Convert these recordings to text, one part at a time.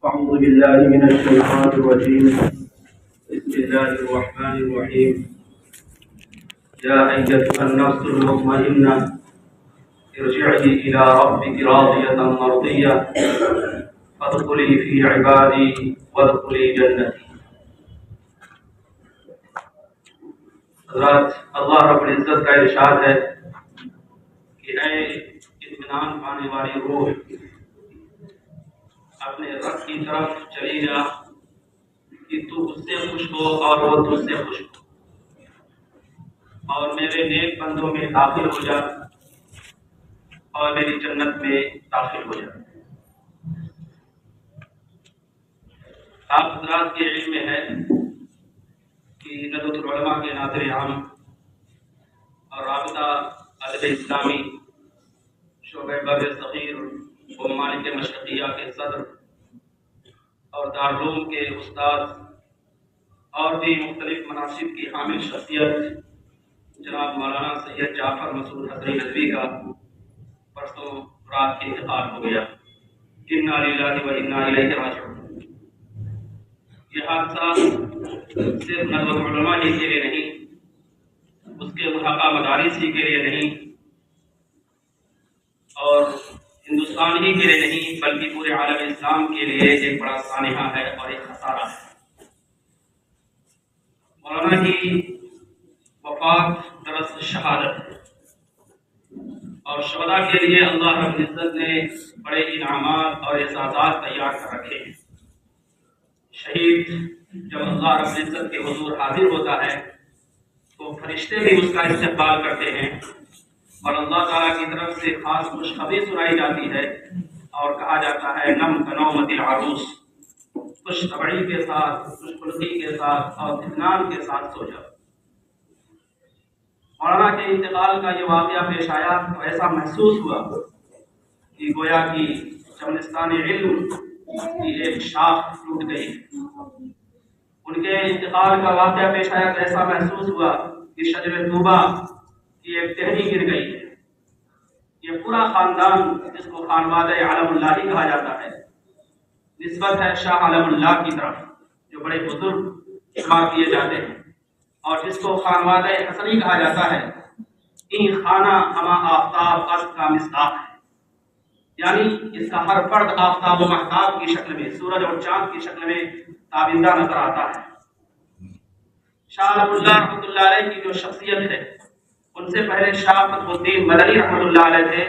أعوذ بالله من الشيطان الرجيم. بسم الله الرحمن الرحيم. يا أيتها النفس المطمئنة ارجعي إلى ربك راضية مرضية فادخلي في عبادي وادخلي جنتي. حضرات، اللہ رب العزت کا ارشاد ہے کہ اے اطمینان پانے والی روح، اپنے رب کی طرف چلی جا کہ تو اس سے خوش ہو اور وہ تجھ سے خوش ہو، اور میرے نیک بندوں میں داخل ہو جا اور میری جنت میں داخل ہو جا۔ آپ حضرات کے علم میں ہے کہ ندوۃ العلماء کے ناظر عام اور رابطہ ادب اسلامی شعبہ بر صغیر و ممالک مشرقیہ کے صدر اور دارالعلوم کے استاد اور بھی مختلف مناصب کی حامل شخصیت جناب مولانا سید جعفر مسعود حضری ندوی کا پرسوں رات کے انتقال ہو گیا۔ انا للہ و انا الیہ راجعون۔ یہ حادثہ صرف ندوۃ العلماء ہی کے لیے نہیں، اس کے ملحقہ مدارس ہی کے لیے نہیں، اور ہندوستان ہی کے لیے نہیں، بلکہ پورے عالم اسلام کے لیے ایک بڑا سانحہ ہے اور ایک خسارہ ہے۔ مولانا کی وفات درست شہادت ہے، اور شہداء کے لیے اللہ رب العزت نے بڑے انعامات اور اعزازات تیار کر رکھے ہیں۔ شہید جب اللہ رب العزت کے حضور حاضر ہوتا ہے تو فرشتے بھی اس کا استقبال کرتے ہیں، اور اللہ تعالیٰ کی طرف سے خاص خوشخبری سنائی جاتی ہے اور کہا جاتا ہے نم کنومت العروس، خوش طبعی کے ساتھ، خوش خلقی کے ساتھ اور اطمینان کے ساتھ سو جاؤ۔ مولانا کے انتقال کا یہ واقعہ پیش آیا تو ایسا محسوس ہوا کہ گویا کی چمنستان علم کی ایک شاخ ٹوٹ گئی۔ ان کے انتقال کا واقعہ پیش آیا تو ایسا محسوس ہوا کہ شجر طوبہ کی ایک ٹہنی گر گئی ہے۔ یہ پورا خاندان جس کو خانوادہ عالم اللہ کہا جاتا ہے، نسبت ہے شاہ عالم اللہ کی طرف جو بڑے بزرگ شمار کیے جاتے ہیں، اور جس کو خانوادہ حسنی کہا جاتا ہے۔ این خانہ ہما آفتاب است کا مصداق ہے، یعنی اس کا ہر فرد آفتاب و مہتاب کی شکل میں، سورج اور چاند کی شکل میں تابندہ نظر آتا ہے۔ شاہ عالم اللہ رحمۃ اللہ علیہ کی جو شخصیت ہے، ان سے پہلے شاہ فتح الدین مدنی رحمۃ اللہ علیہ تھے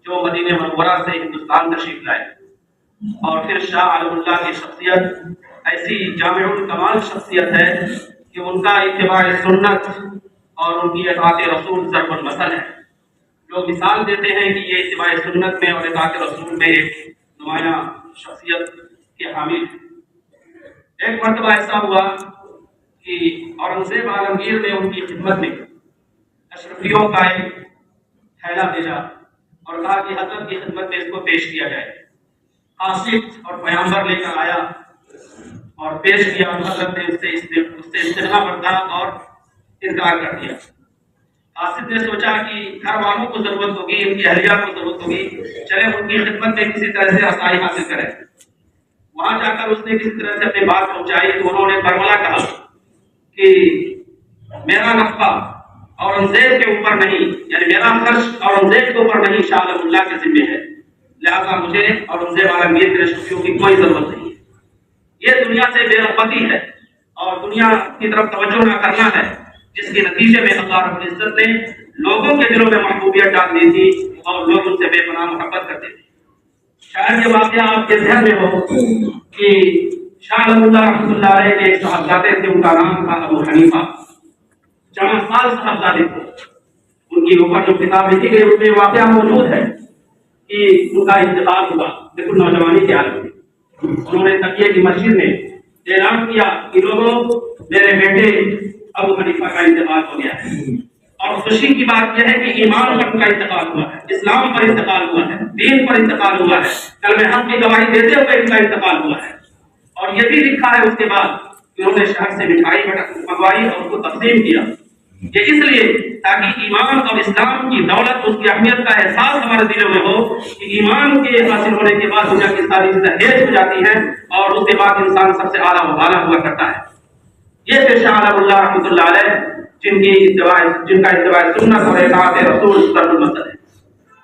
جو مدینہ منورہ سے ہندوستان تشریف لائے، اور پھر شاہ عالم اللہ کی شخصیت ایسی جامع الکمال شخصیت ہے کہ ان کا اتباع سنت اور ان کی اطاعت رسول ضرب المثل ہے۔ لوگ مثال دیتے ہیں کہ یہ اتباع سنت میں اور اطاعت رسول میں ایک نمایاں شخصیت کے حامل۔ ایک مرتبہ ایسا ہوا کہ اورنگزیب عالمگیر نے ان کی خدمت میں اشرفیوں کا ایک تھیلا بھیجا اور کہا کہ حضرت کی خدمت میں اس کو پیش کیا جائے۔ قاصد اور پیامبر لے کر آیا اور پیش کیا، حضرت نے اس سے استغنا برتا اور انکار کر دیا۔ قاصد نے سوچا کہ گھر والوں کو ضرورت ہوگی، ان کی اہلیہ کو ضرورت ہوگی، چلے ان کی خدمت میں کسی طرح سے رسائی حاصل کریں۔ وہاں جا کر اس نے کسی طرح سے اپنی بات پہنچائی تو انہوں نے برملا کہا کہ میرا نفع اورنگزیب کے اوپر نہیں، یعنی میرا خرچ اورنگزیب کے اوپر نہیں، شاہ عالم اللہ کے ذمہ ہے، لہذا مجھے اورنگزیب عالمگیر کے رشتوں کی کوئی ضرورت نہیں ہے۔ یہ دنیا سے بے رغبتی ہے اور دنیا کی طرف توجہ نہ کرنا ہے، جس کے نتیجے میں اللہ رب العزت نے لوگوں کے دلوں میں محبوبیت ڈال دی تھی اور لوگ ان سے بے پناہ محبت کرتے تھے۔ شاید یہ واقعہ آپ کے ذہن میں ہو کہ شاہ عالم اللہ رحمۃ اللہ علیہ کے ایک صاحبزادے تھے، ان کا نام تھا ابو حنیفہ، جمع سال صاحبزادے تھے۔ ان کی اوپر جو کتاب لکھی گئی اس میں واقعہ موجود ہے کہ ان کا انتقال ہوا بالکل نوجوانی کے عالم میں۔ انہوں نے تقیہ کی مسجد میں اعلان کیا کہ لوگوں، میرے بیٹے ابو حنیفہ کا انتقال ہو گیا ہے، اور خوشی کی بات یہ ہے کہ ایمان پر ان کا انتقال ہوا ہے، اسلام پر انتقال ہوا ہے، دین پر انتقال ہوا ہے، کلمہ حق کی گواہی دیتے ہوئے ان کا انتقال ہوا ہے۔ اور یہ بھی لکھا ہے اس کے بعد کہ انہوں نے شہر سے مٹھائی منگوائی اور اس کو تقسیم کیا، یہ اس لیے تاکہ ایمان اور اسلام کی دولت، اس کی اہمیت کا احساس ہمارے دلوں میں ہو کہ ایمان کے حاصل ہونے کے بعد دنیا کی ساری چیزیں ہیج ہو جاتی ہیں اور اس کے بعد انسان سب سے اعلیٰ و بالا ہوا کرتا ہے۔ یہ پیشہ عالم اللہ رحمۃ اللہ علیہ جن کا اتباع سنت اور اطاعت رسول ضرب المثل ہے۔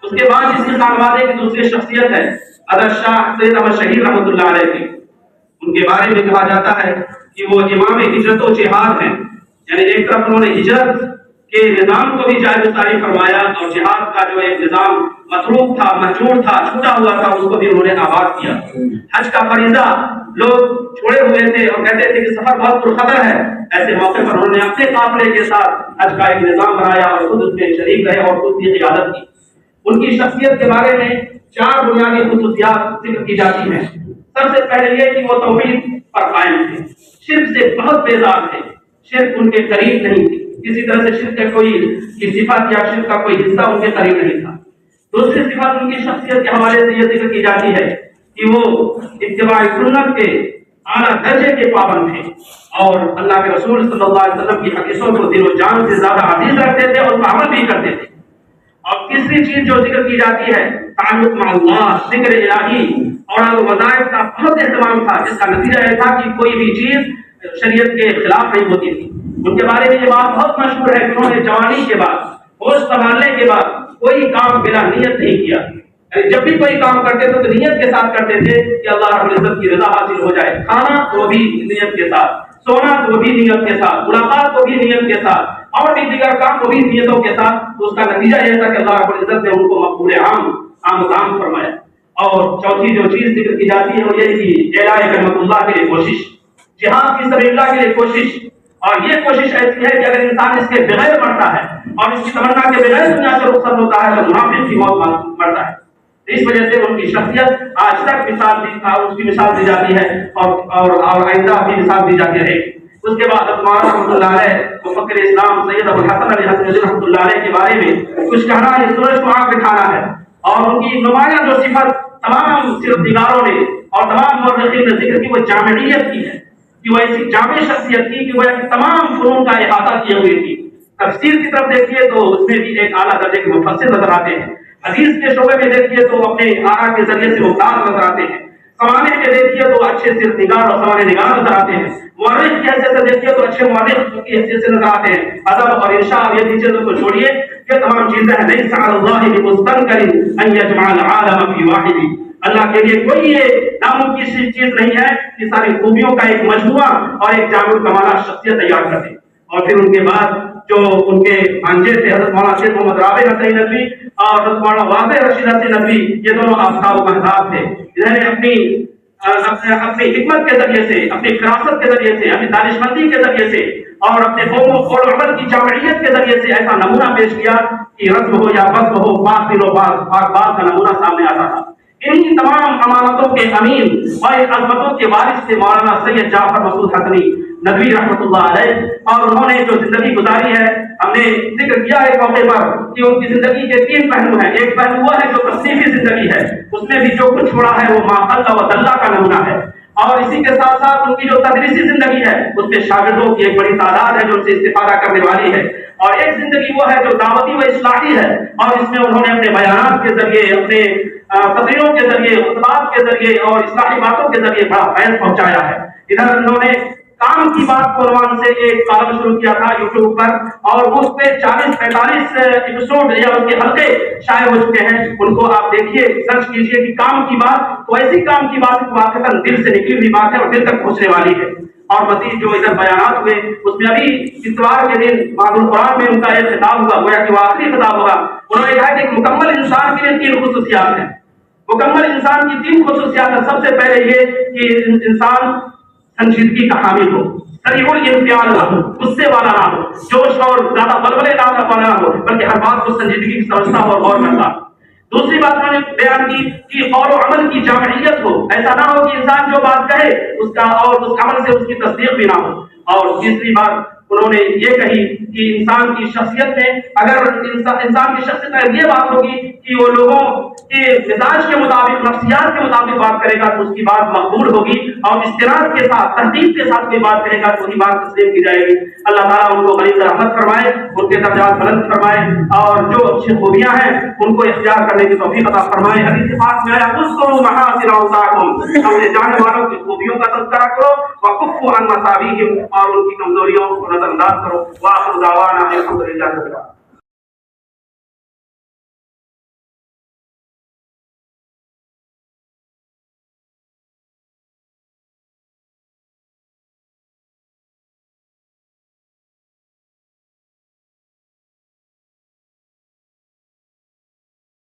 اس کے بعد اس کے خانوادے کی دوسری شخصیت ہے حضرت شاہ سید احمد شہید رحمۃ اللہ علیہ کی۔ ان کے بارے میں کہا جاتا ہے کہ وہ امام ہجرت و جہاد ہیں، یعنی ایک طرف انہوں نے ہجرت کے نظام کو بھی جائز ساری فرمایا اور جہاد کا جو ایک نظام متروک تھا، مہجور تھا، چھوٹا ہوا تھا، اس کو بھی انہوں نے آباد کیا۔ حج کا فریضہ لوگ چھوڑے ہوئے تھے اور کہتے تھے کہ سفر بہت پرخطر ہے، ایسے موقع پر انہوں نے اپنے قافلے کے ساتھ حج کا ایک نظام بنایا اور خود اس میں شریک رہے اور خود کی قیادت کی۔ ان کی شخصیت کے بارے میں 4 بنیادی خصوصیات ذکر کی جاتی ہیں۔ سب سے پہلے یہ کہ وہ توحید پر قائم تھے، شرک سے بہت بیزار تھے، شرک ان کے قریب نہیں تھی، کسی طرح سے شرک کا کوئی صفت یا شرک کا کوئی حصہ ان کے قریب نہیں تھا۔ دوسری صفت ان کی شخصیت کے حوالے سے یہ ذکر کی جاتی ہے کہ وہ اتباع سنت کے اعلیٰ درجے کے پابند تھے اور اللہ کے رسول صلی اللہ علیہ وسلم کی حدیثوں کو دل و جان سے زیادہ عزیز رکھتے تھے اور اس پر عمل بھی کرتے تھے۔ اور تیسری چیز جو ذکر کی جاتی ہے تعلق مع اللہ، ذکر الہی اور وظائف کا بہت اہتمام تھا، جس کا نتیجہ یہ تھا کہ کوئی بھی چیز شریعت کے خلاف نہیں ہوتی تھی۔ ان کے بارے میں یہ بات بہت مشہور ہے کہ انہوں نے جوانی کے بعد، ہوش سنبھالنے کے بعد کوئی کام بلا نیت نہیں کیا، یعنی جب بھی کوئی کام کرتے تھے تو نیت کے ساتھ کرتے تھے کہ اللہ رب العزت کی رضا حاصل ہو جائے۔ کھانا تو بھی نیت کے ساتھ، سونا تو بھی نیت کے ساتھ، ملاقات تو بھی نیت کے ساتھ، اور بھی دیگر کام وہ بھی نیتوں کے ساتھ۔ تو اس کا نتیجہ یہ تھا کہ اللہ رب العزت نے ان کو مقبول عام فرمایا۔ اور چوتھی جو چیز ذکر کی جاتی ہے وہ یہ کہ اعلاء کلمت اللہ کے لیے کوشش، جہاد فی سبیل اللہ کے لیے کوشش، اور یہ کوشش ایسی ہے کہ اگر انسان اس کے بغیر مرتا ہے اور اس کی تمنا کے بغیر دنیا سے رخصت ہوتا ہے تو منافق کی موت مرتا ہے۔ اس وجہ سے ان کی شخصیت آج تک اس کی مثال دی جاتی ہے اور آئندہ بھی مثال دی جاتی رہے گی۔ اس کے بعد مولانا رحمۃ اللہ علیہ مفکر اسلام سید ابو الحسن علی حسنی رحمۃ اللہ علیہ کے بارے میں کچھ کہنا ہے، سورج کو آنکھ دکھانا ہے، اور ان کی نمایاں جو صفت تمام سیرت نگاروں نے اور تمام مورخین نے ذکر کی وہ جامعیت کی ہے، کہ وہ ایسی جامع شخصیت تھی کہ وہ تمام فنون کا احاطہ کیے ہوئے تھی۔ تفسیر کی طرف دیکھیے تو اس میں بھی ایک اعلیٰ درجے کے مفسر نظر آتے ہیں، حدیث کے شعبے میں دیکھیے تو اپنے آرا کے ذریعے سے ممتاز نظر آتے ہیں، سوانے میں دیکھیے تو اچھے سیرت نگار اور سوانے نگار نظر آتے ہیں، مورخ کی حیثیت سے دیکھیے تو اچھے مورخ کی حیثیت سے نظر آتے ہیں، ادب اور انشاء اور یہ چیزوں کو چھوڑیے، یہ تمام چیزیں ہیں۔ لیس علی اللہ بمستنکر ان یجمع العالم فی واحد، اللہ کے لیے کوئی یہ ناممکن چیز نہیں ہے کہ ساری خوبیوں کا ایک مجموعہ اور ایک جامع کمالہ شخصیت تیار کر دے۔ اور پھر ان کے بعد جو ان کے بھانجے تھے حضرت مولانا شیخ محمد رابع حسین ندوی اور حضرت مولانا واضح رشید حسین ندوی، یہ دونوں آفتاب و مہتاب تھے، جنہوں نے اپنی حکمت کے ذریعے سے، اپنی فراست کے ذریعے سے، اپنی دانشمندی کے ذریعے سے اور اپنے قول و عمل کی جامعیت کے ذریعے سے ایسا نمونہ پیش کیا کہ رسم ہو یا بزم ہو، پاک دل و پاک بات کا نمونہ سامنے آتا تھا۔ انہی تمام امانتوں کے امین اور عظمتوں کے وارث تھے مولانا سید جعفر مسعود حسنی ندوی رحمۃ اللہ علیہ، اور انہوں نے جو زندگی گزاری ہے، ہم نے ذکر کیا ایک موقع پر کہ ان کی زندگی کے 3 پہلو ہیں۔ ایک پہلو وہ ہے جو تصنیفی زندگی ہے، اس میں بھی جو کچھ چھوڑا ہے وہ ما قل و دل کا نمونہ ہے، اور اسی کے ساتھ ساتھ ان کی جو تدریسی زندگی ہے اس میں شاگردوں کی ایک بڑی تعداد ہے جو ان سے استفادہ کرنے والی ہے، اور ایک زندگی وہ ہے جو دعوتی و اصلاحی ہے، اور اس میں انہوں نے اپنے بیانات کے ذریعے، اپنے تقریروں کے ذریعے، خطبات کے ذریعے اور اصلاحی باتوں کے ذریعے بڑا فیض پہنچایا ہے۔ ادھر انہوں نے کام کی بات کو عنوان سے ایک کالم شروع کیا تھا یوٹیوب پر، اور اس پہ 40-45 ایپیسوڈ یا اس کے حلقے شائع ہو چکے ہیں۔ ان کو آپ دیکھیے، سرچ کیجئے کہ کام کی بات تو ایسی کام کی بات واقعتاً دل سے نکلی ہوئی بات ہے اور دل تک پہنچنے والی ہے۔ اور مزید جو ادھر بیانات ہوئے اس میں ابھی اتوار کے دن بعد القرآن میں ان کا ایک خطاب ہوا، گویا کہ وہ آخری خطاب ہوگا۔ انہوں نے کہا کہ ایک مکمل انسان کے لیے 3 خصوصیات ہیں۔ مکمل انسان کی 3 خصوصیات ہیں۔ سب سے پہلے یہ کہ انسان سنجیدگی کا حامل ہو، سریع الانفعال نہ ہو، غصے والا نہ ہو، جوش اور زیادہ بلبلے نہ ہو، بلکہ ہر بات کو سنجیدگی سے سمجھتا اور غور کرتا۔ دوسری بات انہوں نے بیان کی کہ قول و عمل کی جامعیت ہو، ایسا نہ ہو کہ انسان جو بات کہے اس کا اور اس عمل سے اس کی تصدیق بھی نہ ہو۔ اور تیسری بات انہوں نے یہ کہی کہ انسان کی شخصیت میں اگر انسان کی شخصیت میں یہ بات ہوگی کہ وہ لوگوں کے مزاج کے مطابق، نفسیات کے مطابق بات کرے گا تو اس کی بات مقبول ہوگی، اور استناد کے ساتھ، تحقیق کے ساتھ کوئی بات کہے گا تو وہی بات تسلیم کی جائے گی۔ اللہ تعالیٰ ان کو غنی رحمت فرمائے، ان کے درجات بلند فرمائے، اور جو اچھی خوبیاں ہیں ان کو اختیار کرنے کی توفیق عطا فرمائے۔ حدیث پاک میں آیا اذکروا محاسن اوصافکم، اپنے جانے والوں کی خوبیوں کا تذکرہ کرو، وکفوا عن مساویہم، اور ان کی کمزوریوں کو نظر انداز کرو۔ وآخر دعوانا الحمد للہ رب العالمین۔